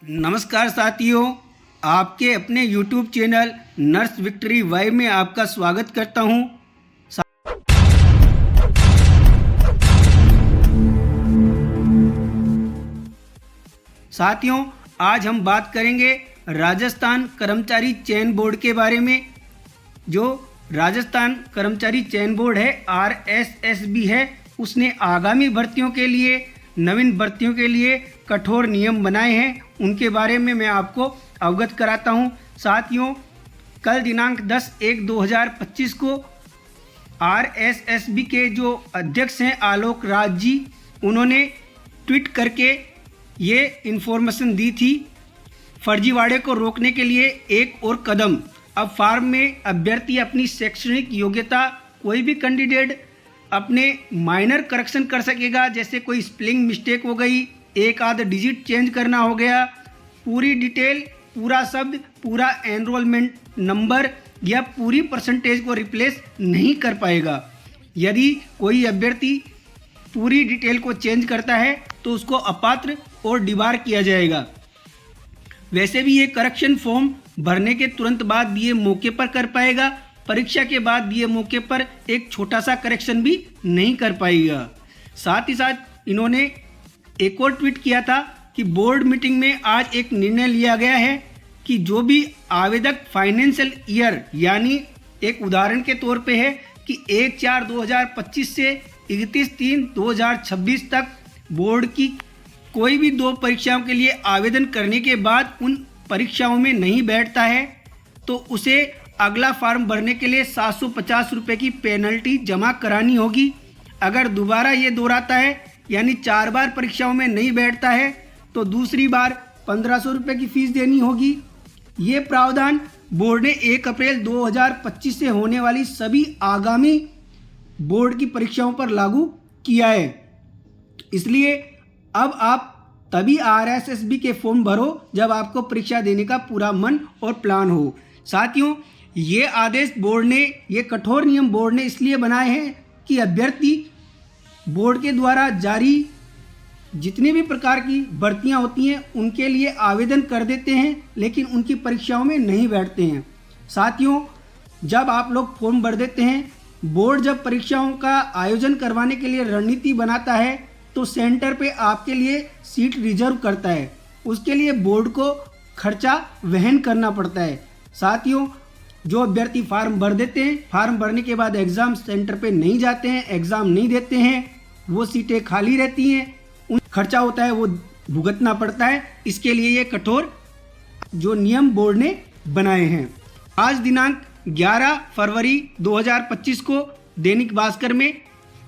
नमस्कार साथियों, आपके अपने YouTube channel nurse victory Y में आपका स्वागत करता हूं। साथियों, आज हम बात करेंगे राजस्थान कर्मचारी चयन बोर्ड के बारे में। जो राजस्थान कर्मचारी चयन बोर्ड है, RSSB है, उसने आगामी भर्तियों के लिए, नवीन भर्तियों के लिए कठोर नियम बनाए हैं। उनके बारे में मैं आपको अवगत कराता हूं। साथियों, कल दिनांक 10/1/2025 को RSSB के जो अध्यक्ष हैं आलोक राज जी, उन्होंने ट्वीट करके ये इन्फॉर्मेशन दी थी। फर्जीवाड़े को रोकने के लिए एक और कदम। अब फॉर्म में अभ्यर्थी अपनी शैक्षणिक योग्यता, कोई भी कैंडिडेट अपने माइनर करेक्शन कर सकेगा, जैसे कोई स्पेलिंग मिस्टेक हो गई, एक आध डिजिट चेंज करना हो गया, पूरी डिटेल, पूरा शब्द, पूरा एनरोलमेंट नंबर या पूरी परसेंटेज को रिप्लेस नहीं कर पाएगा। यदि कोई अभ्यर्थी पूरी डिटेल को चेंज करता है तो उसको अपात्र और डिबार किया जाएगा। वैसे भी ये करेक्शन फॉर्म भरने के तुरंत बाद दिए मौके पर कर पाएगा, परीक्षा के बाद दिए मौके पर एक छोटा सा करेक्शन भी नहीं कर पाएगा। साथ ही साथ इन्होंने एक और ट्वीट किया था कि बोर्ड मीटिंग में आज एक निर्णय लिया गया है कि जो भी आवेदक फाइनेंशियल ईयर, यानी एक उदाहरण के तौर पे है कि 1/4/2025 से 31/3/2026 तक बोर्ड की कोई भी 2 परीक्षाओं के लिए आवेदन करने के बाद उन परीक्षाओं में नहीं बैठता है तो उसे अगला फॉर्म भरने के लिए 750 रुपये की पेनल्टी जमा करानी होगी। अगर दोबारा ये दोहराता है, यानी 4 बार परीक्षाओं में नहीं बैठता है, तो दूसरी बार 1500 रुपये की फीस देनी होगी। ये प्रावधान बोर्ड ने 1 अप्रैल 2025 से होने वाली सभी आगामी बोर्ड की परीक्षाओं पर लागू किया है। इसलिए अब आप तभी RSSB के फॉर्म भरो जब आपको परीक्षा देने का पूरा मन और प्लान हो। साथियों, ये आदेश बोर्ड ने, ये कठोर नियम बोर्ड ने इसलिए बनाए हैं कि अभ्यर्थी बोर्ड के द्वारा जारी जितनी भी प्रकार की भर्तियां होती हैं उनके लिए आवेदन कर देते हैं, लेकिन उनकी परीक्षाओं में नहीं बैठते हैं। साथियों, जब आप लोग फॉर्म भर देते हैं, बोर्ड जब परीक्षाओं का आयोजन करवाने के लिए रणनीति बनाता है तो सेंटर पे आपके लिए सीट रिजर्व करता है। उसके लिए बोर्ड को खर्चा वहन करना पड़ता है। साथियों, जो अभ्यर्थी फॉर्म भर देते हैं, फॉर्म भरने के बाद एग्ज़ाम सेंटर पे नहीं जाते हैं, एग्ज़ाम नहीं देते हैं, वो सीटें खाली रहती हैं, उन खर्चा होता है वो भुगतना पड़ता है। इसके लिए ये कठोर जो नियम बोर्ड ने बनाए हैं। आज दिनांक 11 फरवरी 2025 को दैनिक भास्कर में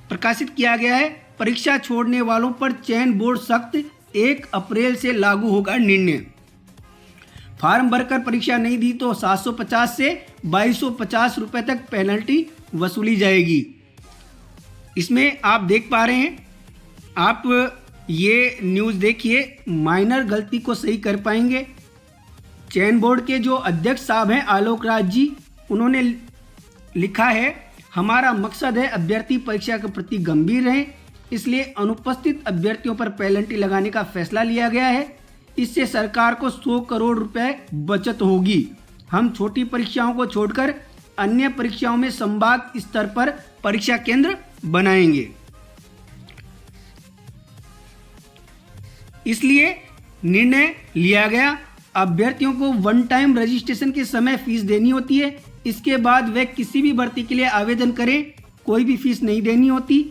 प्रकाशित किया गया है, परीक्षा छोड़ने वालों पर चयन बोर्ड सख्त, 1 अप्रैल से लागू होगा निर्णय। फॉर्म भरकर परीक्षा नहीं दी तो 750 से 2250 रुपये तक पेनल्टी वसूली जाएगी। इसमें आप देख पा रहे हैं, आप ये न्यूज़ देखिए, माइनर गलती को सही कर पाएंगे। चयन बोर्ड के जो अध्यक्ष साहब हैं आलोक राज जी, उन्होंने लिखा है, हमारा मकसद है अभ्यर्थी परीक्षा के प्रति गंभीर रहें, इसलिए अनुपस्थित अभ्यर्थियों पर पेनल्टी लगाने का फैसला लिया गया है। इससे सरकार को 100 करोड़ रुपए बचत होगी। हम छोटी परीक्षाओं को छोड़कर अन्य परीक्षाओं में संभाग स्तर पर परीक्षा केंद्र बनाएंगे। इसलिए निर्णय लिया गया, अभ्यर्थियों को वन टाइम रजिस्ट्रेशन के समय फीस देनी होती है। इसके बाद वे किसी भी भर्ती के लिए आवेदन करें, कोई भी फीस नहीं देनी होती।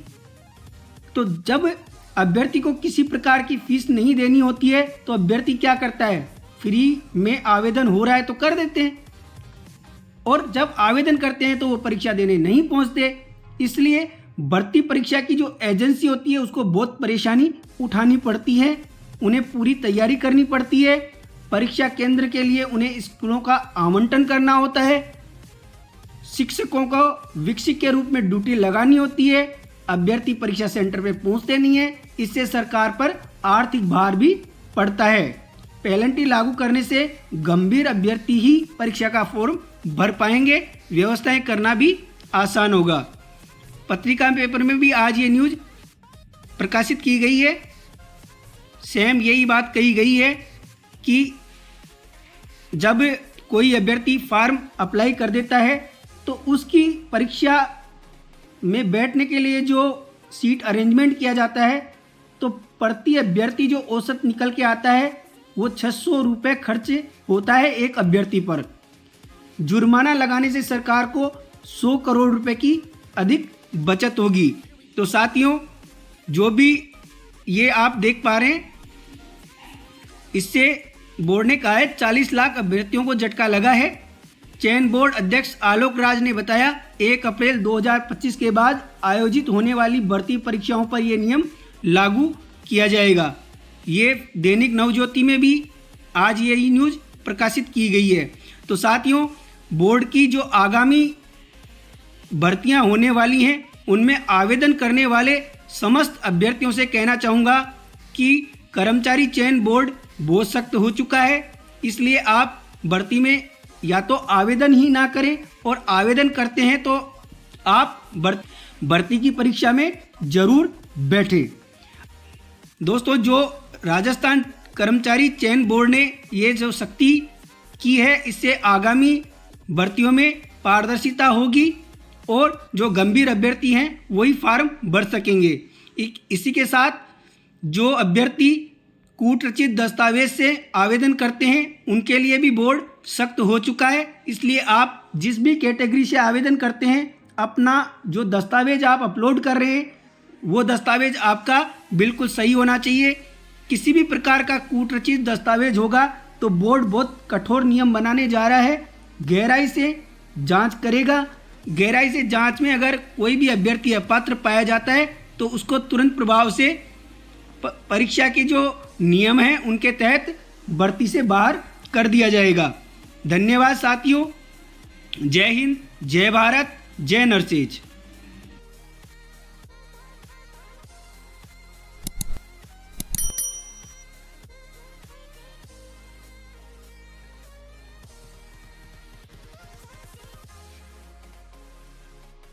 तो जब अभ्यर्थी को किसी प्रकार की फीस नहीं देनी होती है तो अभ्यर्थी क्या करता है, फ्री में आवेदन हो रहा है तो कर देते हैं, और जब आवेदन करते हैं तो वो परीक्षा देने नहीं पहुंचते। इसलिए भर्ती परीक्षा की जो एजेंसी होती है उसको बहुत परेशानी उठानी पड़ती है, उन्हें पूरी तैयारी करनी पड़ती है। परीक्षा केंद्र के लिए उन्हें स्कूलों का आवंटन करना होता है, शिक्षकों को विक्षिक के रूप में ड्यूटी लगानी होती है। अभ्यर्थी परीक्षा सेंटर पे पहुंचते नहीं है, इससे सरकार पर आर्थिक भार भी पड़ता है। पेनल्टी लागू करने से गंभीर अभ्यर्थी ही परीक्षा का फॉर्म भर पाएंगे, व्यवस्थाएं करना भी आसान होगा। पत्रिका पेपर में भी आज ये न्यूज़ प्रकाशित की गई है। सेम यही बात कही गई है कि जब कोई अभ्यर्थी फॉर्म अप्लाई कर देता है तो उसकी परीक्षा में बैठने के लिए जो सीट अरेंजमेंट किया जाता है तो प्रति अभ्यर्थी जो औसत निकल के आता है वो 600 रुपये खर्च होता है एक अभ्यर्थी पर। जुर्माना लगाने से सरकार को 100 करोड़ रुपए की अधिक बचत होगी। तो साथियों, जो भी ये आप देख पा रहे हैं, इससे बोर्ड ने कहा है 40 लाख अभ्यर्थियों को झटका लगा है। चयन बोर्ड अध्यक्ष आलोक राज ने बताया 1 अप्रैल 2025 के बाद आयोजित होने वाली भर्ती परीक्षाओं पर यह नियम लागू किया जाएगा। ये दैनिक नवज्योति में भी आज यही न्यूज़ प्रकाशित की गई है। तो साथियों, बोर्ड की जो आगामी भर्तियां होने वाली हैं उनमें आवेदन करने वाले समस्त अभ्यर्थियों से कहना चाहूँगा कि कर्मचारी चयन बोर्ड बहुत सख्त हो चुका है, इसलिए आप भर्ती में या तो आवेदन ही ना करें और आवेदन करते हैं तो आप भर्ती की परीक्षा में ज़रूर बैठें। दोस्तों, जो राजस्थान कर्मचारी चयन बोर्ड ने ये जो सख्ती की है, इससे आगामी भर्तियों में पारदर्शिता होगी और जो गंभीर अभ्यर्थी हैं वही फॉर्म भर सकेंगे। इसी के साथ जो अभ्यर्थी कूटरचित दस्तावेज से आवेदन करते हैं उनके लिए भी बोर्ड सख्त हो चुका है, इसलिए आप जिस भी कैटेगरी से आवेदन करते हैं अपना जो दस्तावेज आप अपलोड कर रहे हैं वो दस्तावेज आपका बिल्कुल सही होना चाहिए। किसी भी प्रकार का कूटरचित दस्तावेज होगा तो बोर्ड बहुत कठोर नियम बनाने जा रहा है, गहराई से जांच करेगा। गहराई से जांच में अगर कोई भी अभ्यर्थी अपात्र पाया जाता है तो उसको तुरंत प्रभाव से परीक्षा के जो नियम हैं उनके तहत भर्ती से बाहर कर दिया जाएगा। धन्यवाद साथियों। जय हिंद, जय भारत, जय नरसेज।